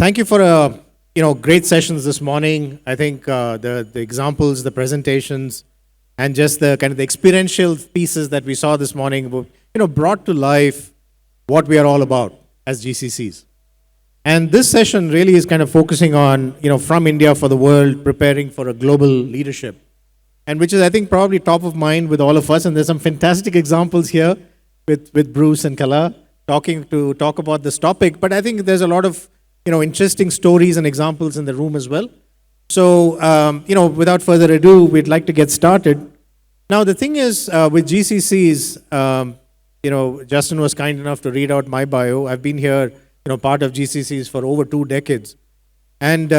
Thank you for great sessions this morning. I think the examples, the presentations, and just the kind of the experiential pieces that we saw this morning, brought to life what we are all about as GCCs. And this session really is kind of focusing on from India for the world, preparing for a global leadership, and which is I think probably top of mind with all of us. And there's some fantastic examples here with Bruce and Kala talk about this topic. But I think there's a lot of interesting stories and examples in the room as well. So, without further ado, we'd like to get started. Now, the thing is, with GCCs, Justin was kind enough to read out my bio. I've been here, part of GCCs for over 2 decades, and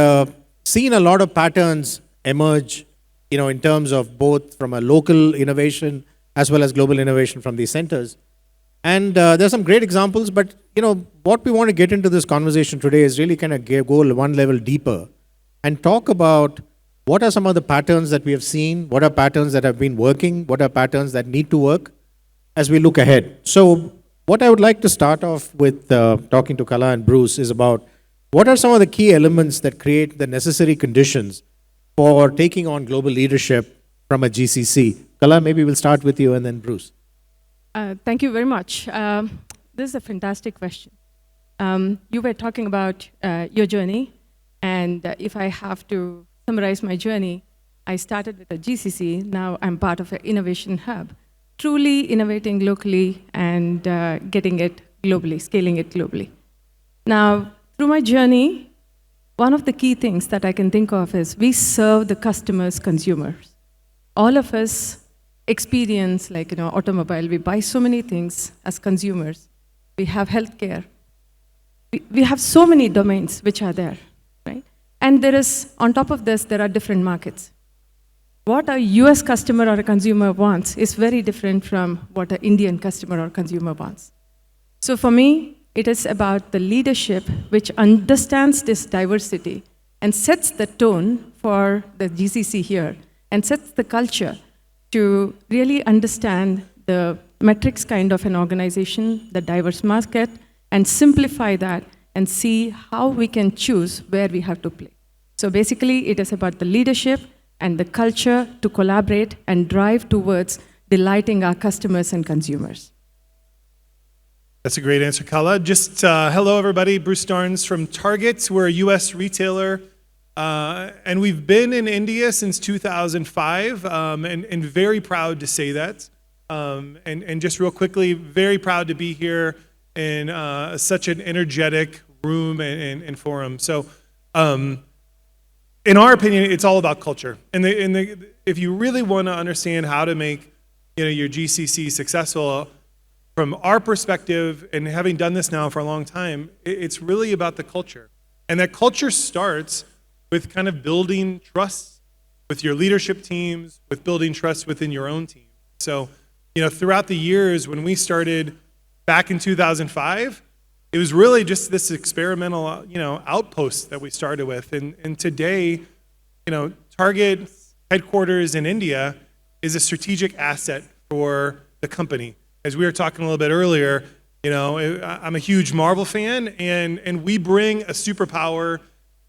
seen a lot of patterns emerge, in terms of both from a local innovation as well as global innovation from these centers. And there's some great examples, but what we want to get into this conversation today is really kind of go one level deeper and talk about what are some of the patterns that we have seen, what are patterns that have been working, what are patterns that need to work as we look ahead. So what I would like to start off with talking to Kala and Bruce is about what are some of the key elements that create the necessary conditions for taking on global leadership from a GCC. Kala, maybe we'll start with you and then Bruce. Thank you very much. This is a fantastic question. You were talking about your journey, and if I have to summarize my journey, I started with a GCC. Now I'm part of an innovation hub, truly innovating locally and getting it globally, scaling it globally. Now, through my journey, one of the key things that I can think of is we serve the customers, consumers. All of us experience, like automobile, we buy so many things as consumers. We have healthcare. We have so many domains which are there, right? And there is, on top of this, there are different markets. What a US customer or a consumer wants is very different from what an Indian customer or consumer wants. So for me, it is about the leadership which understands this diversity and sets the tone for the GCC here and sets the culture to really understand the metrics kind of an organization, the diverse market, and simplify that and see how we can choose where we have to play. So basically, it is about the leadership and the culture to collaborate and drive towards delighting our customers and consumers. That's a great answer, Kala. Just hello, everybody. Bruce Starnes from Target. We're a U.S. retailer. And we've been in India since 2005, and very proud to say that. And just real quickly, very proud to be here in such an energetic room and forum. So, in our opinion, it's all about culture. And if you really want to understand how to make your GCC successful, from our perspective, and having done this now for a long time, it's really about the culture. And that culture starts with kind of building trust with your leadership teams, with building trust within your own team. So, throughout the years when we started back in 2005, it was really just this experimental, outpost that we started with. And today, Target headquarters in India is a strategic asset for the company. As we were talking a little bit earlier, I'm a huge Marvel fan, and we bring a superpower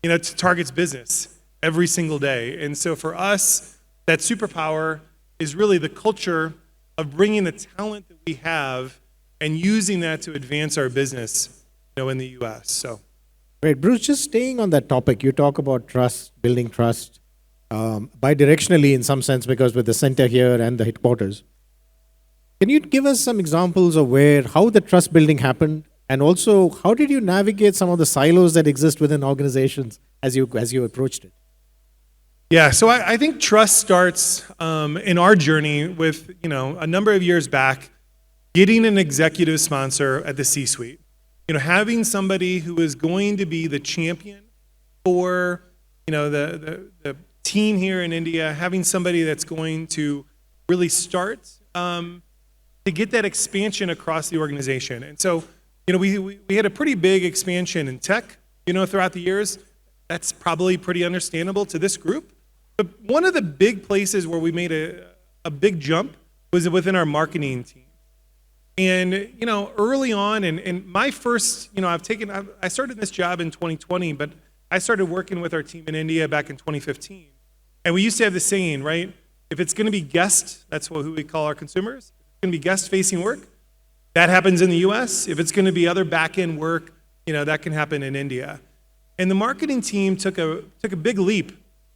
to Target's business every single day. And so for us, that superpower is really the culture of bringing the talent that we have and using that to advance our business, in the U.S. So, Great. Bruce, just staying on that topic, you talk about trust, building trust, bi-directionally in some sense, because with the center here and the headquarters. Can you give us some examples of how the trust building happened? And also, how did you navigate some of the silos that exist within organizations as you approached it? Yeah, so I think trust starts in our journey with, a number of years back, getting an executive sponsor at the C-suite. Having somebody who is going to be the champion for, the team here in India, having somebody that's going to really start to get that expansion across the organization. And so, we had a pretty big expansion in tech, throughout the years. That's probably pretty understandable to this group. But one of the big places where we made a big jump was within our marketing team. And, early on, and my first, I started this job in 2020, but I started working with our team in India back in 2015. And we used to have the saying, right? If it's going to be guest, that's who we call our consumers. If it's going to be guest-facing work, that happens in the US. If it's going to be other back-end work, that can happen in India. And the marketing team took a big leap,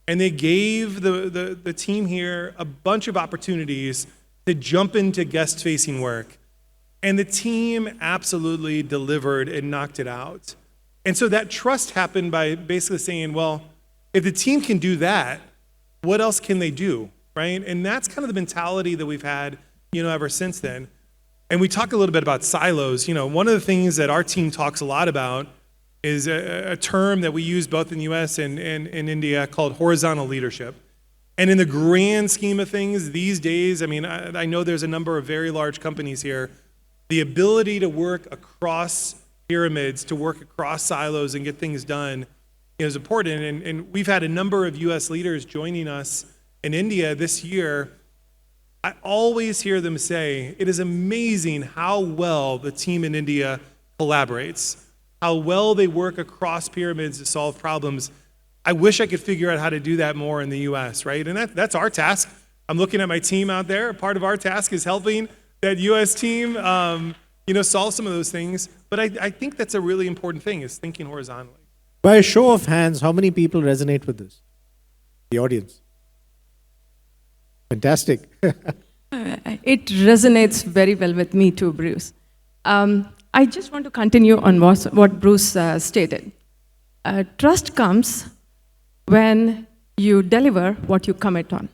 and they gave the team here a bunch of opportunities to jump into guest-facing work. And the team absolutely delivered and knocked it out. And so that trust happened by basically saying, well, if the team can do that, what else can they do, right? And that's kind of the mentality that we've had, ever since then. And we talk a little bit about silos. One of the things that our team talks a lot about is a term that we use both in the US and in India called horizontal leadership. And in the grand scheme of things these days, I know there's a number of very large companies here. The ability to work across pyramids, to work across silos and get things done is important. And we've had a number of US leaders joining us in India this year. I always hear them say, it is amazing how well the team in India collaborates, how well they work across pyramids to solve problems. I wish I could figure out how to do that more in the US, right? And that's our task. I'm looking at my team out there. Part of our task is helping that US team, solve some of those things. But I think that's a really important thing, is thinking horizontally. By a show of hands, how many people resonate with this? The audience. Fantastic. It resonates very well with me too, Bruce. I just want to continue on what Bruce stated. Trust comes when you deliver what you commit on.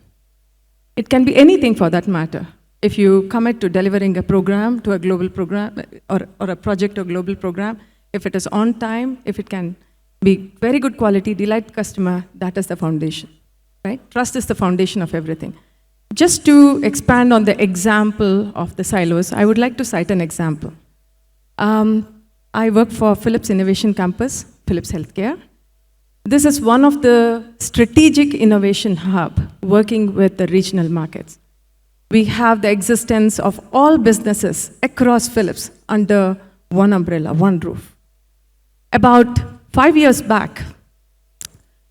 It can be anything for that matter. If you commit to delivering a program to a global program, or a project or global program, if it is on time, if it can be very good quality, delight customer, that is the foundation, right? Trust is the foundation of everything. Just to expand on the example of the silos, I would like to cite an example. I work for Philips Innovation Campus, Philips Healthcare. This is one of the strategic innovation hub working with the regional markets. We have the existence of all businesses across Philips under one umbrella, one roof. About 5 years back,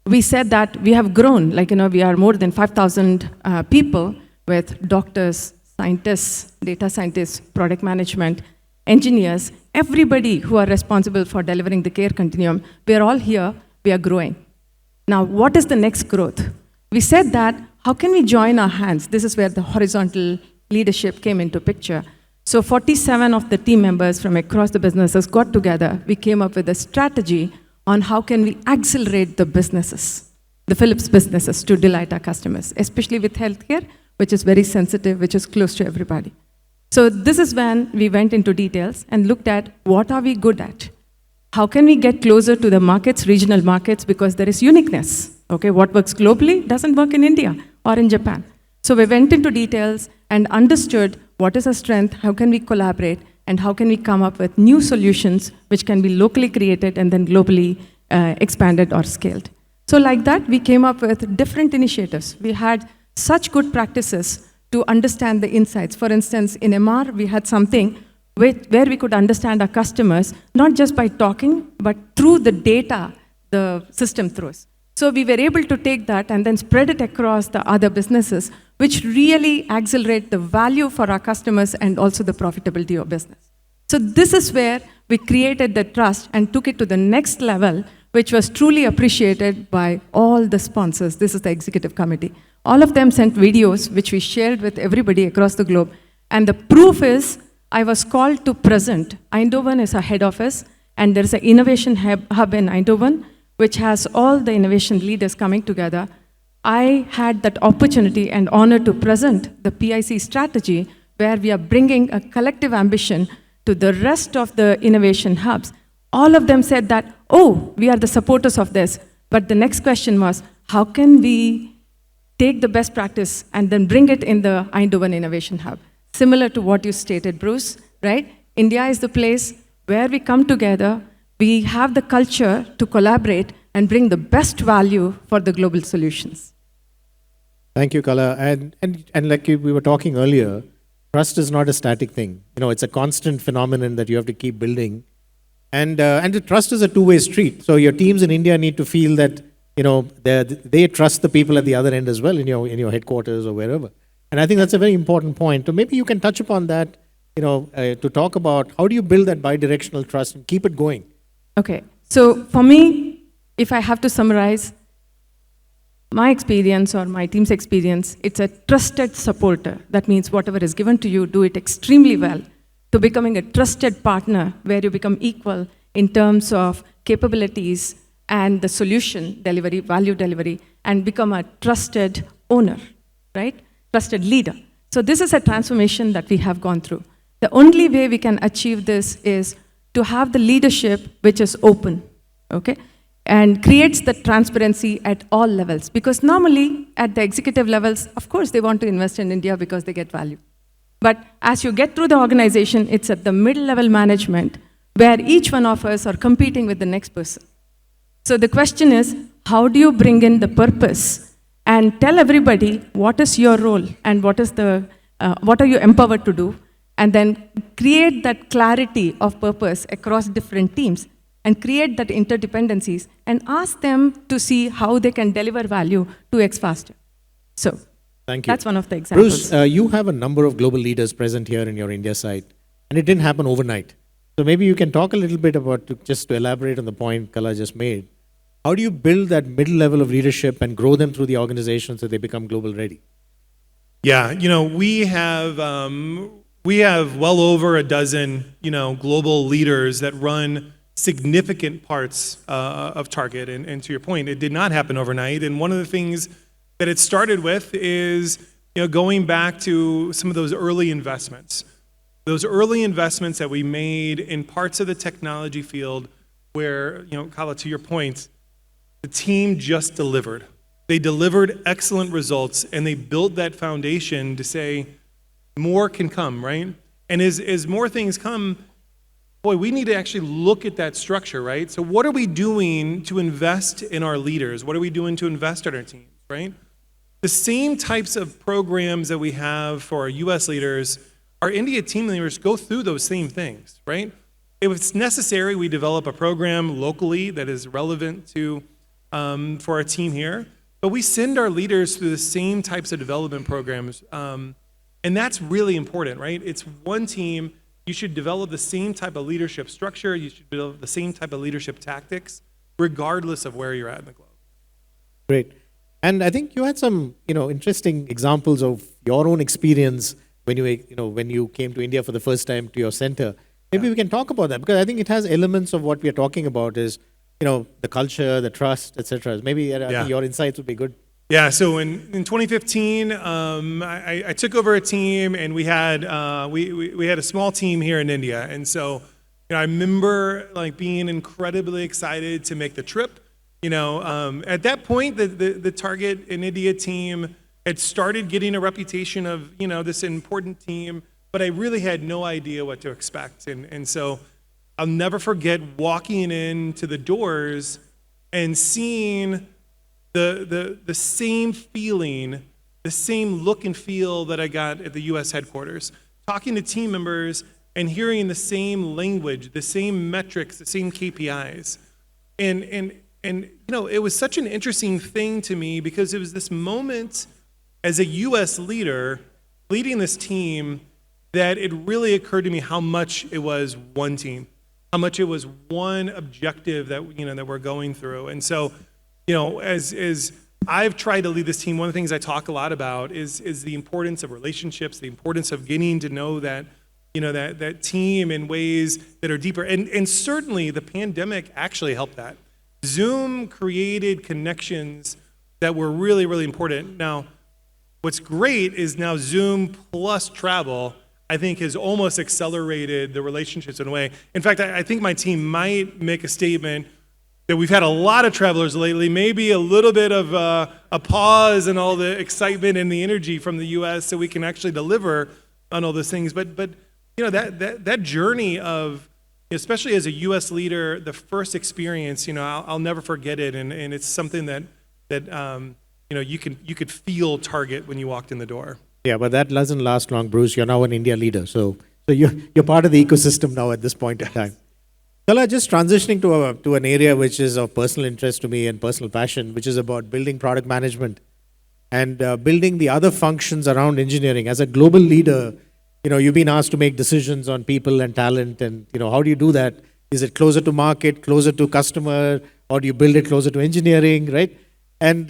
we said that we have grown, we are more than 5,000 people with doctors, scientists, data scientists, product management, engineers, everybody who are responsible for delivering the care continuum. We are all here, we are growing. Now, what is the next growth? We said that, how can we join our hands? This is where the horizontal leadership came into picture. So 47 of the team members from across the businesses got together. We came up with a strategy on how can we accelerate the businesses, the Philips businesses, to delight our customers, especially with healthcare, which is very sensitive, which is close to everybody. So this is when we went into details and looked at what are we good at? How can we get closer to the markets, regional markets, because there is uniqueness. Okay, what works globally doesn't work in India or in Japan. So we went into details and understood what is our strength, how can we collaborate, and how can we come up with new solutions which can be locally created and then globally expanded or scaled. So like that, we came up with different initiatives. We had such good practices to understand the insights. For instance, in MR, we had something where we could understand our customers, not just by talking, but through the data the system throws. So we were able to take that and then spread it across the other businesses, which really accelerate the value for our customers and also the profitability of business. So this is where we created the trust and took it to the next level, which was truly appreciated by all the sponsors. This is the executive committee. All of them sent videos, which we shared with everybody across the globe. And the proof is, I was called to present. Eindhoven is our head office, and there's an innovation hub in Eindhoven, which has all the innovation leaders coming together. I had that opportunity and honor to present the PIC strategy, where we are bringing a collective ambition to the rest of the innovation hubs. All of them said that, oh, we are the supporters of this. But the next question was, how can we take the best practice and then bring it in the Eindhoven Innovation Hub? Similar to what you stated, Bruce, right? India is the place where we come together. We have the culture to collaborate and bring the best value for the global solutions. Thank you, Kala. And like we were talking earlier, trust is not a static thing. It's a constant phenomenon that you have to keep building. And the trust is a two-way street. So your teams in India need to feel that, they trust the people at the other end as well in your headquarters or wherever. And I think that's a very important point. So maybe you can touch upon that, to talk about how do you build that bi-directional trust and keep it going. Okay. So for me, if I have to summarize my experience or my team's experience, it's a trusted supporter. That means whatever is given to you, do it extremely well, to becoming a trusted partner where you become equal in terms of capabilities and the solution delivery, value delivery, and become a trusted owner, right? Trusted leader. So this is a transformation that we have gone through. The only way we can achieve this is to have the leadership which is open, okay? And creates the transparency at all levels. Because normally, at the executive levels, of course, they want to invest in India because they get value. But as you get through the organization, it's at the middle-level management where each one of us are competing with the next person. So the question is, how do you bring in the purpose and tell everybody what is your role and what are you empowered to do, and then create that clarity of purpose across different teams and create that interdependencies and ask them to see how they can deliver value 2x faster. So thank you. That's one of the examples. Bruce, you have a number of global leaders present here in your India site, and it didn't happen overnight. So maybe you can talk a little bit about, just to elaborate on the point Kala just made, how do you build that middle level of leadership and grow them through the organization so they become global ready? Yeah, we have well over a dozen, global leaders that run significant parts of Target. And to your point, it did not happen overnight. And one of the things that it started with is, going back to some of those early investments. Those early investments that we made in parts of the technology field where, Kala, to your point, the team just delivered. They delivered excellent results, and they built that foundation to say, more can come, right? And as more things come, boy, we need to actually look at that structure, right? So what are we doing to invest in our leaders? What are we doing to invest in our teams, right? The same types of programs that we have for our US leaders, our India team leaders go through those same things, right? If it's necessary, we develop a program locally that is relevant to for our team here, but we send our leaders through the same types of development programs, and that's really important, right? It's one team. You should develop the same type of leadership structure. You should develop the same type of leadership tactics, regardless of where you're at in the globe. Great. And I think you had some, interesting examples of your own experience when you came to India for the first time to your center. Maybe we can talk about that, because I think it has elements of what we are talking about is, the culture, the trust, etc. Maybe I think your insights would be good. Yeah, so in 2015, I took over a team, and we had a small team here in India, and so I remember being incredibly excited to make the trip. At that point, the Target in India team had started getting a reputation of this important team, but I really had no idea what to expect, and so I'll never forget walking into the doors and seeing the same feeling, the same look and feel that I got at the U.S. headquarters, talking to team members and hearing the same language, the same metrics, the same KPIs. And it was such an interesting thing to me, because it was this moment as a U.S. leader leading this team that it really occurred to me how much it was one team, how much it was one objective that that we're going through. And so, as I've tried to lead this team, one of the things I talk a lot about is the importance of relationships, the importance of getting to know that that team in ways that are deeper. And certainly the pandemic actually helped that. Zoom created connections that were really, really important. Now, what's great is now Zoom plus travel, I think, has almost accelerated the relationships in a way. In fact, I think my team might make a statement that we've had a lot of travelers lately, maybe a little bit of a pause in all the excitement and the energy from the U.S. so we can actually deliver on all those things. But that journey of, especially as a U.S. leader, the first experience, I'll never forget it, and it's something that you could feel Target when you walked in the door. Yeah, but that doesn't last long, Bruce. You're now an India leader. So you're part of the ecosystem now at this point in time. Kala, just transitioning to an area which is of personal interest to me and personal passion, which is about building product management and building the other functions around engineering. As a global leader, you've been asked to make decisions on people and talent, and how do you do that? Is it closer to market, closer to customer, or do you build it closer to engineering, right? And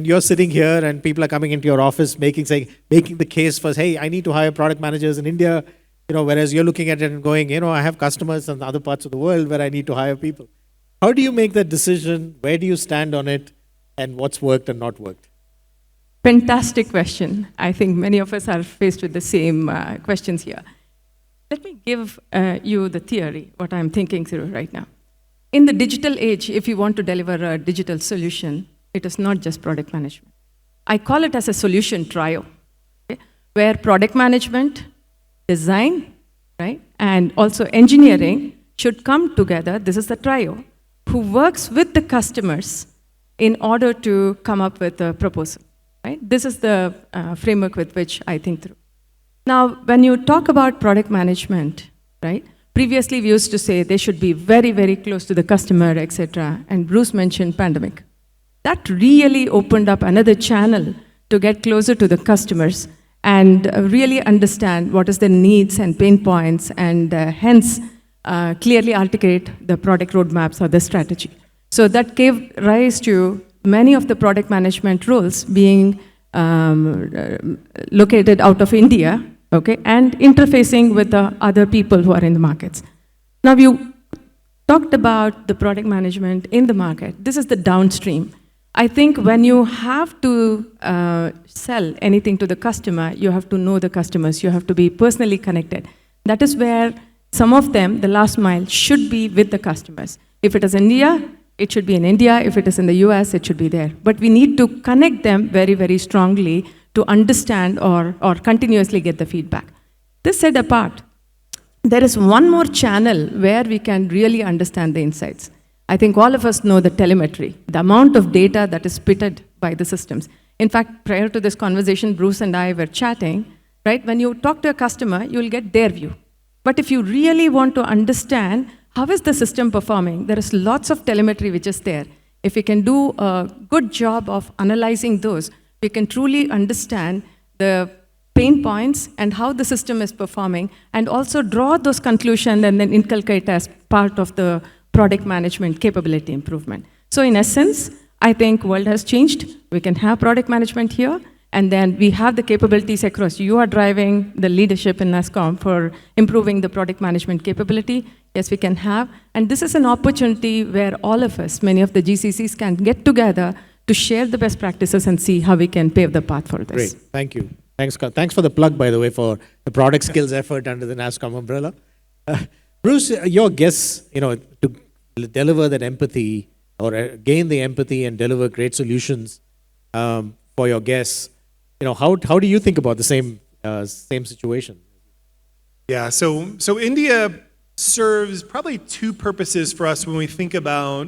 you're sitting here, and people are coming into your office making the case for, hey, I need to hire product managers in India, whereas you're looking at it and going, I have customers in other parts of the world where I need to hire people. How do you make that decision? Where do you stand on it? And what's worked and not worked? Fantastic question. I think many of us are faced with the same questions here. Let me give you the theory, what I'm thinking through right now. In the digital age, if you want to deliver a digital solution, it is not just product management. I call it as a solution trio, okay, where product management, design, right, and also engineering should come together. This is the trio who works with the customers in order to come up with a proposal. Right? This is the framework with which I think through. Now, when you talk about product management, right? Previously, we used to say they should be very, very close to the customer, etc. And Bruce mentioned pandemic. That really opened up another channel to get closer to the customers and really understand what is their needs and pain points, and hence clearly articulate the product roadmaps or the strategy. So that gave rise to many of the product management roles being located out of India, okay, and interfacing with the other people who are in the markets. Now, you talked about the product management in the market. This is the downstream. I think when you have to sell anything to the customer, you have to know the customers. You have to be personally connected. That is where some of them, the last mile, should be with the customers. If it is India, it should be in India. If it is in the US, it should be there. But we need to connect them very, very strongly to understand or continuously get the feedback. This set apart, there is one more channel where we can really understand the insights. I think all of us know the telemetry, the amount of data that is spitted by the systems. In fact, prior to this conversation, Bruce and I were chatting, right? When you talk to a customer, you'll get their view. But if you really want to understand how is the system performing, there is lots of telemetry which is there. If we can do a good job of analyzing those, we can truly understand the pain points and how the system is performing, and also draw those conclusions and then inculcate as part of the product management capability improvement. So in essence, I think world has changed. We can have product management here, and then we have the capabilities across. You are driving the leadership in nasscom for improving the product management capability. Yes, we can have. And this is an opportunity where all of us, many of the GCCs, can get together to share the best practices and see how we can pave the path for this. Great, thank you. Thanks for the plug, by the way, for the product skills effort under the nasscom umbrella. Bruce, your guess, to deliver that empathy or gain the empathy and deliver great solutions for your guests, how do you think about the same situation? Yeah, so India serves probably two purposes for us when we think about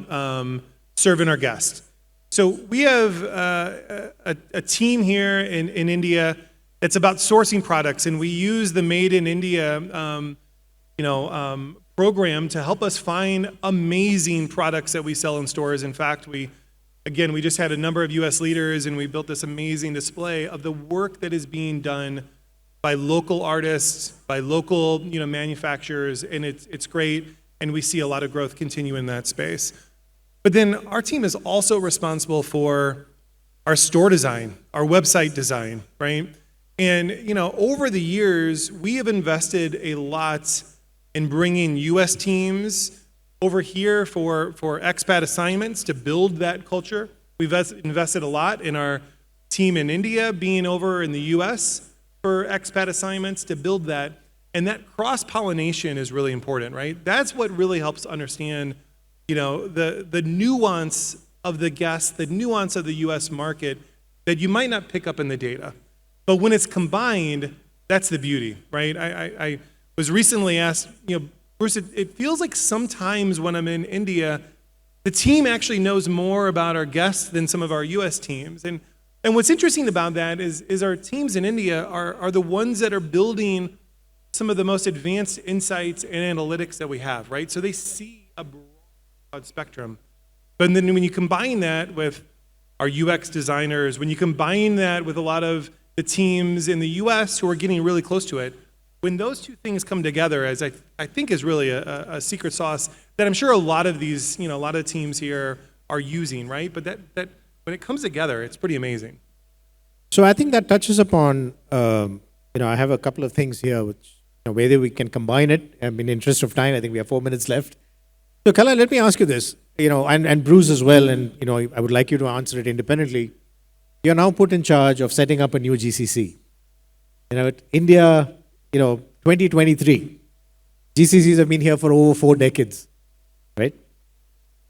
serving our guests. So we have a team here in India that's about sourcing products, and we use the Made in India program to help us find amazing products that we sell in stores. In fact, we just had a number of US leaders, and we built this amazing display of the work that is being done by local artists, by local manufacturers, and it's great, and we see a lot of growth continue in that space. But then our team is also responsible for our store design, our website design, right? And over the years, we have invested a lot in bringing US teams over here for expat assignments to build that culture. We've invested a lot in our team in India being over in the US for expat assignments to build that. And that cross-pollination is really important, right? That's what really helps understand, the nuance of the guest, the nuance of the US market that you might not pick up in the data. But when it's combined, that's the beauty, right? I was recently asked, Bruce, it feels like sometimes when I'm in India, the team actually knows more about our guests than some of our US teams. And And what's interesting about that is our teams in India are the ones that are building some of the most advanced insights and analytics that we have, right? So they see a broad spectrum. But then when you combine that with our UX designers, when you combine that with a lot of the teams in the US who are getting really close to it, when those two things come together, as I think is really a secret sauce that I'm sure a lot of these, a lot of teams here are using, right? But that when it comes together, it's pretty amazing. So I think that touches upon, I have a couple of things here which, whether we can combine it. In the interest of time, I think we have 4 minutes left. So Kala, let me ask you this, and Bruce as well, and, I would like you to answer it independently. You're now put in charge of setting up a new GCC. India, 2023, GCCs have been here for over 4 decades, right?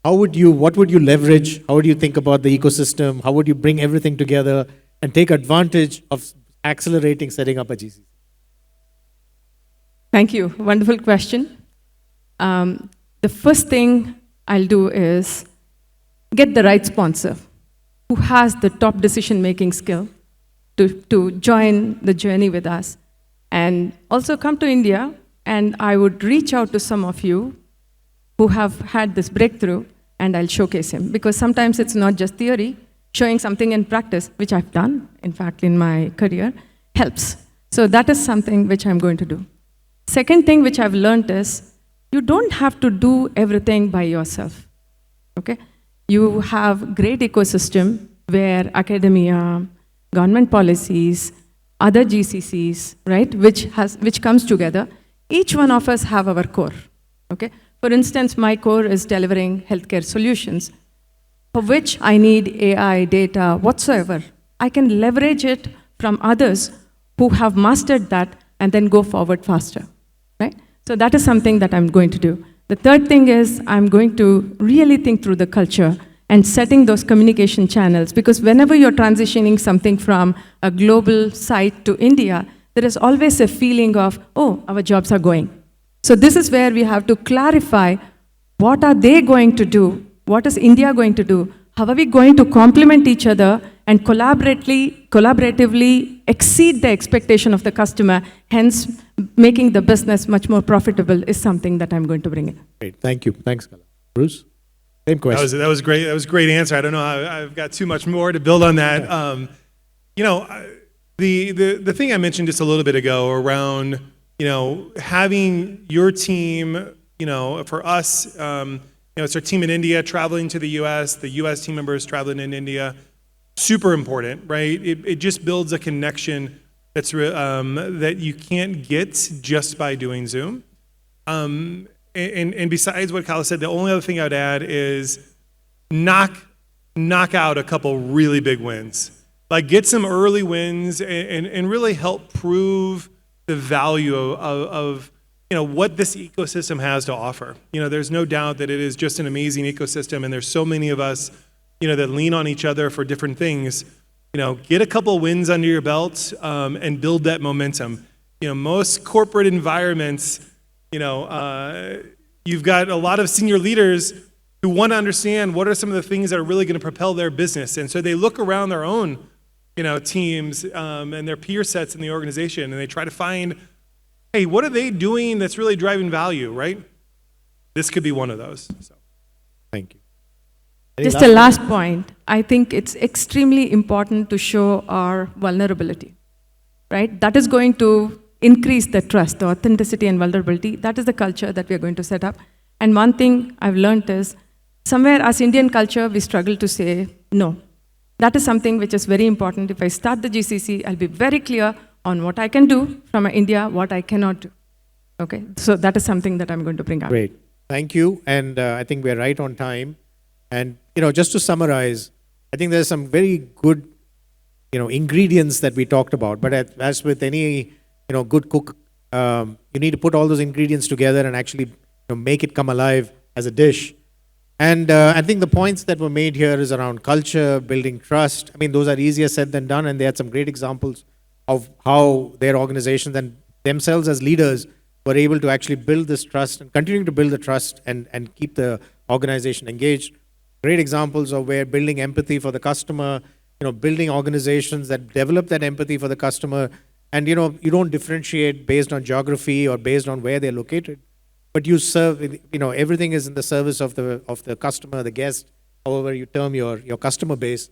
What would you leverage? How would you think about the ecosystem? How would you bring everything together and take advantage of accelerating setting up a GCC? Thank you. Wonderful question. The first thing I'll do is get the right sponsor who has the top decision-making skill to join the journey with us. And also come to India, and I would reach out to some of you who have had this breakthrough, and I'll showcase him. Because sometimes it's not just theory, showing something in practice, which I've done, in fact, in my career, helps. So that is something which I'm going to do. Second thing which I've learned is, you don't have to do everything by yourself, okay? You have great ecosystem where academia, government policies, other GCCs, right, which comes together. Each one of us have our core, okay? For instance, my core is delivering healthcare solutions, for which I need AI, data, whatsoever. I can leverage it from others who have mastered that and then go forward faster, right? So that is something that I'm going to do. The third thing is I'm going to really think through the culture and setting those communication channels, because whenever you're transitioning something from a global site to India, there is always a feeling of, oh, our jobs are going. So this is where we have to clarify, what are they going to do? What is India going to do? How are we going to complement each other and collaboratively exceed the expectation of the customer, hence making the business much more profitable is something that I'm going to bring in. Great, thank you. Thanks, Kala. Bruce? Same question. That was great. That was a great answer. I don't know how I've got too much more to build on that. The thing I mentioned just a little bit ago around, having your team, for us, it's our team in India traveling to the US, the US team members traveling in India, super important, right? It just builds a connection that's that you can't get just by doing Zoom. And besides what Kala said, the only other thing I'd add is knock out a couple really big wins. Like get some early wins and really help prove the value of what this ecosystem has to offer. There's no doubt that it is just an amazing ecosystem, and there's so many of us, that lean on each other for different things. Get a couple wins under your belt and build that momentum. Most corporate environments, you've got a lot of senior leaders who want to understand what are some of the things that are really going to propel their business. And so they look around their own, teams and their peer sets in the organization, and they try to find, hey, what are they doing that's really driving value, right? This could be one of those. So. Thank you. Just a last point. I think it's extremely important to show our vulnerability, right? That is going to increase the trust, the authenticity and vulnerability. That is the culture that we are going to set up. And one thing I've learned is, somewhere as Indian culture, we struggle to say no. That is something which is very important. If I start the GCC, I'll be very clear on what I can do from India, what I cannot do. Okay, so that is something that I'm going to bring up. Great, thank you. And I think we're right on time. And just to summarize, I think there's some very good, ingredients that we talked about. But as with any, good cook, you need to put all those ingredients together and actually make it come alive as a dish. And I think the points that were made here is around culture, building trust. I mean, those are easier said than done, and they had some great examples of how their organizations and themselves as leaders were able to actually build this trust and continuing to build the trust and keep the organization engaged. Great examples of where building empathy for the customer, building organizations that develop that empathy for the customer. And, you don't differentiate based on geography or based on where they're located, but you serve, everything is in the service of the customer, the guest, however you term your customer base.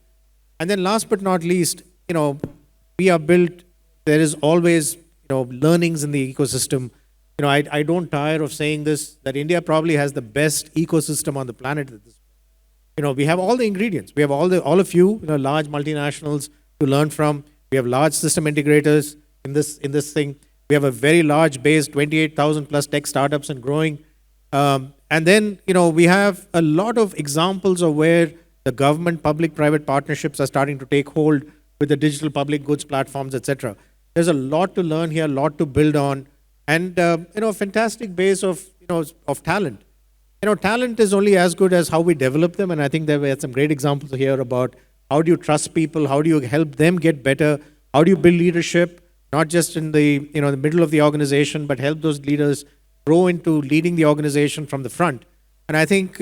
And then last but not least, we are built, there is always, learnings in the ecosystem. I don't tire of saying this, that India probably has the best ecosystem on the planet at this point. We have all the ingredients. We have all of you, large multinationals to learn from. We have large system integrators in this thing. We have a very large base, 28,000 plus tech startups and growing. And then, we have a lot of examples of where the government, public-private partnerships are starting to take hold with the digital public goods platforms, etc. There's a lot to learn here, a lot to build on, and a fantastic base of talent. Talent is only as good as how we develop them, and I think there were some great examples here about how do you trust people, how do you help them get better, how do you build leadership, not just in the the middle of the organization, but help those leaders grow into leading the organization from the front. And I think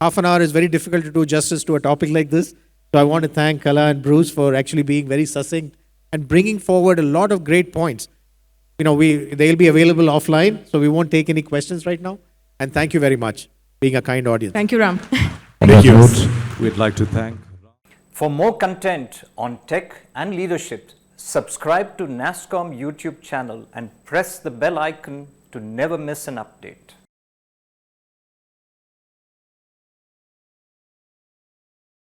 half an hour is very difficult to do justice to a topic like this. So I want to thank Kala and Bruce for actually being very succinct and bringing forward a lot of great points. They'll be available offline, so we won't take any questions right now. And thank you very much, being a kind audience. Thank you, Ram. Thank you. We'd like to thank. For more content on tech and leadership, subscribe to nasscom YouTube channel and press the bell icon to never miss an update.